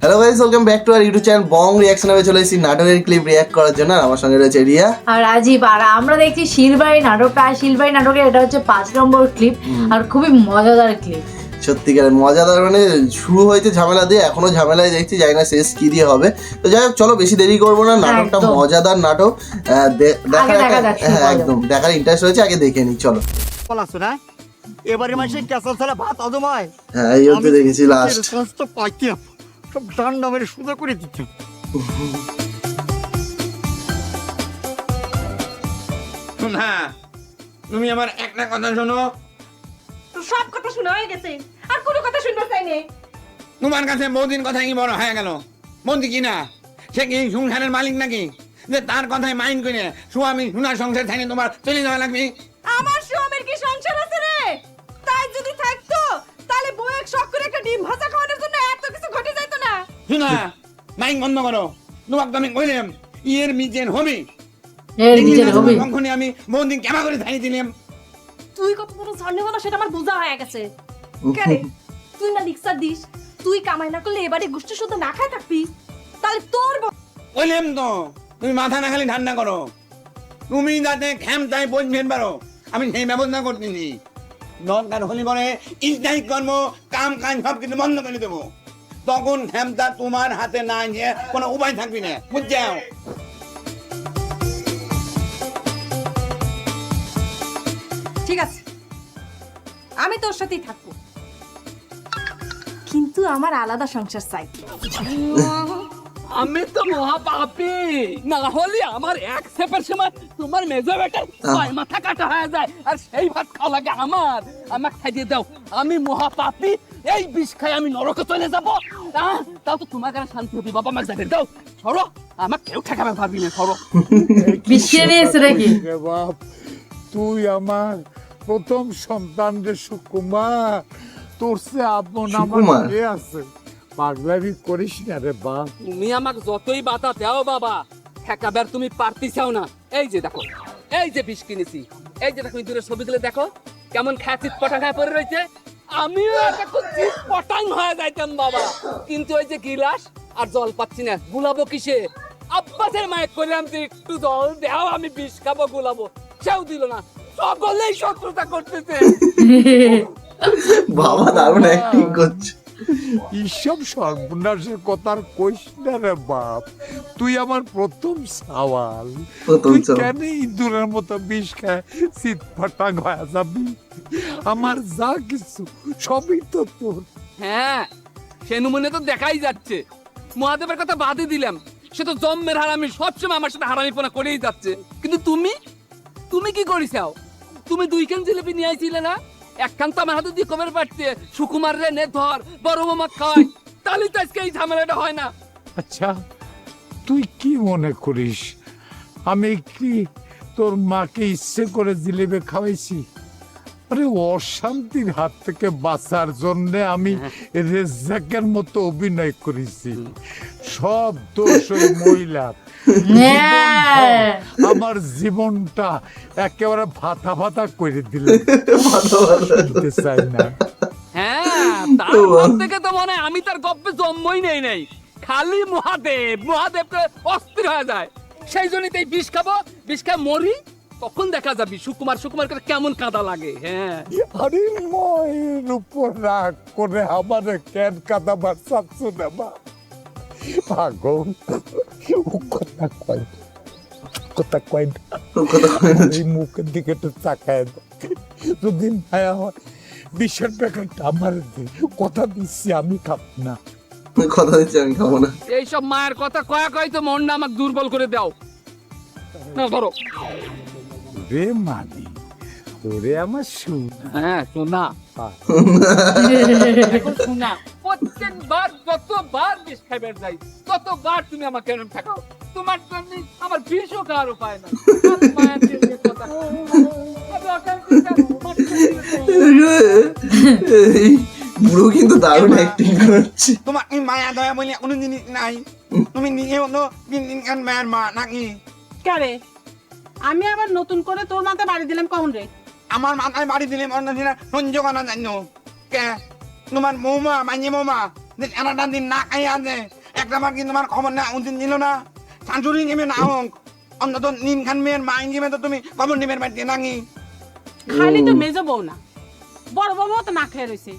Hello guys, welcome back to our YouTube channel Bong reaction. আমি চলে এসেছি নাটকের ক্লিপ রিঅ্যাক্ট করার জন্য। আর আমার সঙ্গে রয়েছে রিয়া আর রাজীব। আর আমরা দেখছি শিলবাড়ি নাটকটা। আর শিলবাড়ি নাটকের এটা হচ্ছে 5 নম্বর ক্লিপ আর খুবই মজাদার ক্লিপ। সত্যিকারের মজাদার, মানে শুরু হয়েছে ঝামেলা দিয়ে, এখনো ঝামেলায় দেখছি, জানি না শেষ কি দিয়ে হবে। তো যাই হোক, চলো বেশি দেরি করবো না। নাটকটা মজাদার নাটক, একদম দেখার ইন্টারেস্ট রয়েছে, আগে দেখে নিই চলো। এবারে মাসে ক্যাসাল ছাড়া ভাত অজমায়। হ্যাঁ, এই অবধি দেখেছি লাস্ট। সমস্ত পাইতে সব ডান্ডা মেরে সুদা করে দিচ্ছে। না, তুমি আমার একটা কথা শোনো। সব কথা শোনা হয়ে গেছে, আর কোনো কথা শুনতে চাই না। তোমার কাছে বহুদিন কথা কি বড় হয়ে গেল? বলছি কি না, সে কি সংসারের মালিক নাকি যে তার কথায় মাইন্ড করে স্বামী সোনার সংসার থাকে তোমার চলে যাওয়া লাগবে? আমার স্বামীর কি সংসার আছে রে? তাই যদি থাকতো তাহলে বউয়ের শখ করে একটা ডিম ভাজা খাওয়ানোর জন্য এত কিছু ঘটে যাইতো না। শোনা, মাইন্ড বন্ধ করো। তোমাকে তো আমি কইলাম ইয়ের মিজেন হবে, তখনই আমি বহুদিন কেমা করে থাকি দিলাম। তুই কত বড় ঝড়নে বলো সেটা আমার বোঝা হয়ে গেছে। কেন তুই না রিক্সা দিস? তুই কামাই না করলে এবারে গোষ্ঠী শুদ্ধ না খায় থাকবি, তাহলে তোর কইলাম তো তুমি মাথা না খালি ঠান্ডা করো। তুমি যাতে ক্ষমতায় পৌঁছবেন পারো আমি সেই ব্যবস্থা করতেছি। দরকার হলে পরে ইসলামিক কর্ম কাম কাজ সব কিছু বন্ধ করে দেবো। তখন ক্ষমতা তোমার হাতে না নিয়ে কোনো উপায় থাকবি না, বুঝছো? ঠিক আছে, আমি তোর সাথেই থাকবো, কিন্তু আমার আলাদা সংসার চাই। আমি তো মহাপাপী, না হলে আমার এক সেপের সময় তোমার মেজো বেটার ছয় মাথা কাটা হয়ে যায়, আর সেই ভাত খাওয়া লাগে আমার। আমাকে খাইয়ে দাও, আমি মহাপাপী, এই বিষ খাই আমি নরকে চলে যাবো। তাও তো তোমার কাছে শান্তি হবে। বাবা আমাকে যাবে দাও, সরো, আমাকে কেউ ঠেকাবে পারবি না, সরো। বিষিয়ে নিয়েছে নাকি? বাপ, তুই আমার প্রথম সন্তান রে সুকুমার, তোর সে আপন আমার কে আছে? পাগলামি করিস না রে বাপ। তুমি আমাকে যতই বাতা দাও বাবা, ঠেকাবার তুমি পারতিছাও না। এই যে দেখো, এই যে বিষ কিনেছি, এই যে দেখো দূরের ছবিগুলো দেখো কেমন খায় চিৎপটাং খায় পড়ে রয়েছে। আমিও একটা চিৎপটাং হয়ে যাইতাম বাবা, কিন্তু ওই যে গিলাস আর জল পাচ্ছি না, গুলাবো কিসে? আব্বাসের মায়ের করলাম যে একটু জল দেও, আমি বিষ খাবো, গুলাবো, সেও দিল না। সকলেই শত্রুতা করতেছে। বাবা দারুণ অ্যাক্টিং করছে। এইসব সর্বনাশের কথা আর কইস না রে বাপ। তুই আমার প্রথম সওয়াল, তুই কেন ইঁদুরের মতো বিষ খায় চিৎফাটাং হয়ে যাবি? আমার যা কিছু সবই তো তোর। হ্যাঁ, সে নমুনে তো দেখাই যাচ্ছে। মহাদেবের কথা বাদই দিলাম, সে তো জন্মের হারামি, সবসময় আমার সাথে হারামিপনা করেই যাচ্ছে। কিন্তু তুমি তুমি কি করিসাও? তুমি 2 খান জিলিপি নিয়ে আইছিলে না? 1 খান তো আমার হাতে দিয়ে কবের পাঠতে, সুকুমার রে নে ধর, বড় মামা খায়, তাহলে তো আজকে এই ঝামেলাটা হয় না। আচ্ছা, তুই কি মনে করিস আমি কি তোর মাকে ইচ্ছে করে জিলেবি খাওয়াইছি? আরে অশান্তির হাত থেকে বাঁচার জন্য আমি রেজ্জাকের মতো অভিনয় করেছি। সব দোষ ওই মহিলার। আমার জীবনটা একেবারে ভাতা ভাতা করে দিল, চাই না। হ্যাঁ, তার থেকে তো মনে হয় আমি তার গপ্পে জন্মই নেই নাই, খালি মহাদেবকে অস্থির হয়ে যায়। সেই জন্যই তাই বিষ খাবো, বিষ খায় মরি, তখন দেখা যাবি সুকুমার করে কেমন কাঁদা লাগে। হ্যাঁ, আরে মায়ের উপর রাগ করে আমার কেন কাঁদাবার চাচ্ছ না মা? পাগল, কথা কয় না, এই মুখের দিকে একটু তাকায় যদি মায়া হয় বিষের প্যাকেটটা আমার কথা দিচ্ছি, আমি খাব না। কথা দিচ্ছি আমি খাবো না। এইসব মায়ের কথা কয় তো মনটা আমাকে দুর্বল করে দাও না। ধরো রে মানি, তোরে আমার শোনা। হ্যাঁ, শোনা শোনা, প্রত্যেকবার যতবার বিষ খাইবার যাই ততবার তুমি আমাকে এরকম ঠেকাও। তোমার জন্য আমার বিষও খাওয়ার উপায় না। বুড়ো কিন্তু দারুণ অ্যাক্টিং করছে। তোমার এই মায়া দয়া বলে কোনো জিনিস নাই। তুমি নিজে হলো দিন মায়ের মা নাকি? কেরে আমি আবার নতুন করে তোর মাথায় বাড়ি দিলাম কখন রে? আমার মাথায় বাড়ি দিলে অন্য দিনে সহ্য করা জানো কে? তোমার মৌমা মাইনি মৌমা যে সারাটা দিন না খাই আছে একটা বার কিন্তু আমার খবর না উদিন দিল না শাশুড়ি নেমে না হোক অন্তত নিম খান মেয়ের মা ইঞ্জিমে তো তুমি খবর নিবের বাড়িতে নাকি খালি তো মেজো বউ না বড় বউ তো না খেয়ে রয়েছে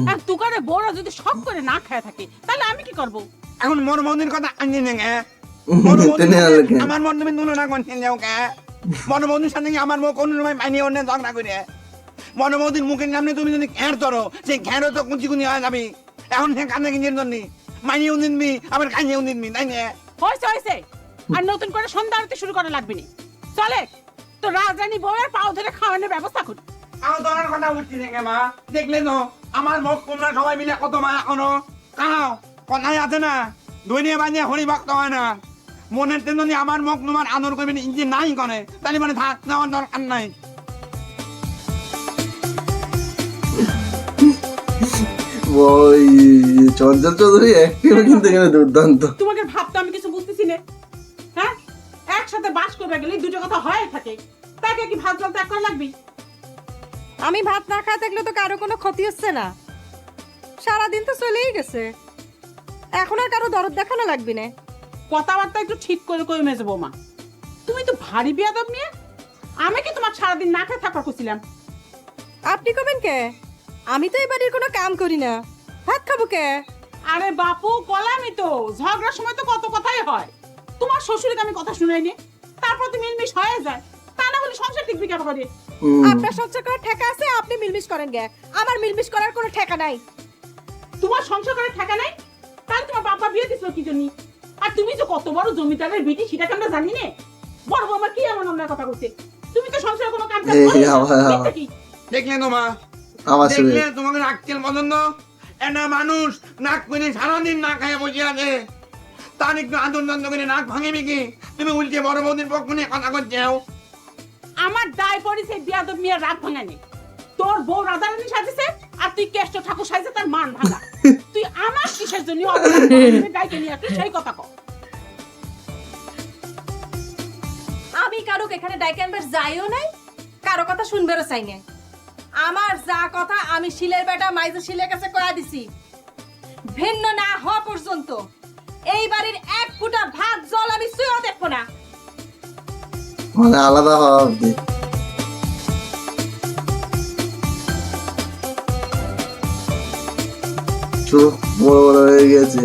আর তুকারে বড় যদি সব করে না খেয়ে থাকে তাহলে আমি কি করব? এখন মনমোহনের কথা আনছি না আমার মন তুমি তুলনা করছেন যাও কে মনমোহনের সাথে আমার মুখ কোনো সময় মাইনে অন্য ঝগড়া করে মনমোহনের মুখের সামনে তুমি যদি ঘ্যাঁড় ধরো সেই ঘ্যাঁড়ও তো কুচি কুচি হয়ে যাবি এখন সে কানে কিনছেন জন্য মাইনেও দিনবি আবার কাইনেও দিনবি তাই না হয়েছে আর নতুন করে সন্ধ্যা আরতি শুরু করা লাগবে না। চলে তো রাজরানী বউয়ের পাও ধরে খাওয়ানোর ব্যবস্থা করি। আমার ধরার কথা উঠছি থেকে মা দেখলে তো আমার মুখ তোমরা সবাই মিলে কত মা এখনো কাও কথাই আছে না দৈনিক বানিয়ে হরি ভক্ত হয় না মনের তেমনি আমার মুখ তোমার আদর করবে ইঞ্জি নাই করে তাহলে মানে থাক নেওয়ার দরকার নাই ওই চঞ্চল চৌধুরী অ্যাক্টিং কিন্তু এখানে দুর্দান্ত। তোমাকে ভাবতে আমি কিছু বুঝতেছি না। হ্যাঁ, একসাথে বাস করবে গেলে দুটো কথা হয় থাকে, তাকে কি ভাত জল ত্যাগ করা লাগবে? আমি ভাত না খাওয়া থাকলে তো কারো কোনো ক্ষতি হচ্ছে না, সারাদিন তো চলেই গেছে, এখন আর কারো দরদ দেখানো লাগবে না। কথাবার্তা একটু ঠিক করে কই মেজে বৌমা, তুমি তো ভারী বিয়াদব নিয়ে। আমি কি তোমার সারাদিন না খেয়ে থাকার করছিলাম? আপনি কবেন কে? আমি তো এই বাড়ির কোনো কাম করি না, ভাত খাবো কে? আরে বাপু কলামি তো, ঝগড়ার সময় তো কত কথাই হয়। তোমার শ্বশুরকে আমি কথা শুনাইনি, তারপর তো মিলমিশ হয়ে যায়, তা না হলে সংসার টিকবে কেন করে? আপনার সংসার করার ঠেকা আছে, আপনি মিলমিশ করেন গে, আমার মিলমিশ করার কোনো ঠেকা নাই। তোমার সংসার করার ঠেকা নাই, তাহলে তোমার বাবা বিয়ে দিছিল কি জন্য? আর তুমি যে কত বড় জমিদারের বিটি সেটাকে আমরা জানি না। বড় বৌমা কি এমন অন্যায় কথা বলছে? তুমি তো সংসারে কোনো কাজ করো কি? দেখলে তো মা, আমার দেখলে তোমাকে আক্কেল পছন্দ একটা মানুষ নাক করে সারাদিন না খায় বসে আছে, তার একটু আদর যন্ত্র করে নাক ভাঙিবি কি? তুমি উল্টে বড় বৌদির পক্ষ নিয়ে কথা করছেও। আমার দায় পড়েছে বিয়াদব মিয়া রাত ভাঙানি। তোর বউ রাধারানী সাজেছে আর তুই কেষ্ট ঠাকুর সাজে তার মান ভাঙা। তুই আমার কিসের জন্য গাইকে নিয়ে আসছিস সেই কথা কও। আমি কারো এখানে ডাইকে আনবার যাইও নাই, কারো কথা শুনবেরও চাই না। আমার যা কথা আমি শিলের বেটা মাইজে শিলের কাছে কয়া দিছি, ভিন্ন না হওয়া পর্যন্ত এই বাড়ির এক ফুটা ভাত জল আমি ছুঁয়েও দেখবো না। মানে আলাদা হওয়া অব্দি। চোখ বড় বড় হয়ে গেছে।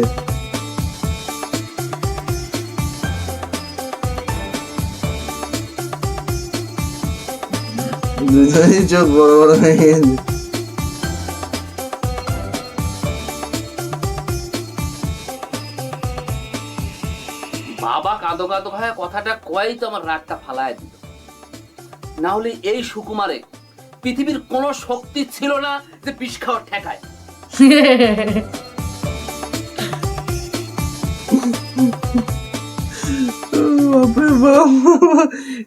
দুজনেই চোখ বড় বড় হয়ে গেছে। বাবা কাঁদো কাঁদো ভাই কথাটা কয়ই তো আমার রাগটা ফালায় দিল। না হলে এই সুকুমারে পৃথিবীর কোনো শক্তি ছিল না যে বিষ খাওয়ার ঠেকায়।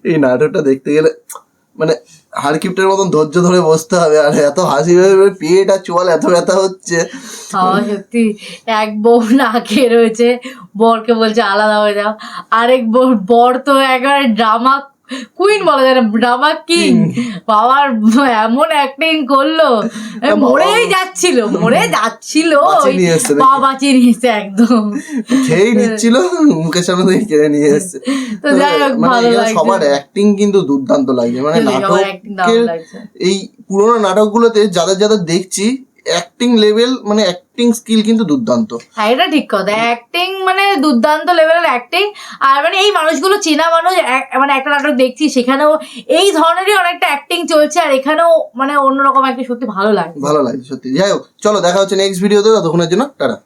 এই নাটকটা দেখতে গেলে মানে হারকিপ্টের মতন ধৈর্য ধরে বসতে হবে, আর এত হাসি ভেবে পেট আর চোয়াল এত ব্যথা হচ্ছে। সত্যি এক বউ না খেয়ে রয়েছে, বরকে বলছে আলাদা হয়ে যাও, আরেক বর তো একবার ড্রামা কুইন বলা যায় না, ড্রামা কিং। বাবার এমন অ্যাক্টিং করলো, মরেই যাচ্ছিল বাবা বাঁচিয়ে নিয়েছে, একদম খেয়েই নিচ্ছিল, মুখের সামনে থেকে কেড়ে নিয়ে এসছে। তো যাই হোক ভালো লাগছে, সবার অ্যাক্টিং কিন্তু দুর্দান্ত লাগছে। মানে নাটকের এই পুরোনো নাটকগুলোতে যাদের যাদের দেখছি অ্যাক্টিং লেভেল মানে অ্যাক্টিং স্কিল কিন্তু দুর্দান্ত। হ্যাঁ এটা ঠিক কথা, অ্যাক্টিং মানে দুর্দান্ত লেভেলের অ্যাক্টিং। আর মানে এই মানুষগুলো চেনা মানুষ, মানে একটা নাটক দেখছি সেখানেও এই ধরনেরই অনেকটা অ্যাক্টিং চলছে, আর এখানেও মানে অন্যরকম একটা সত্যি ভালো লাগে সত্যি। যাই হোক চলো দেখা হচ্ছে নেক্সট ভিডিওতে, ততক্ষণের জন্য টাটা।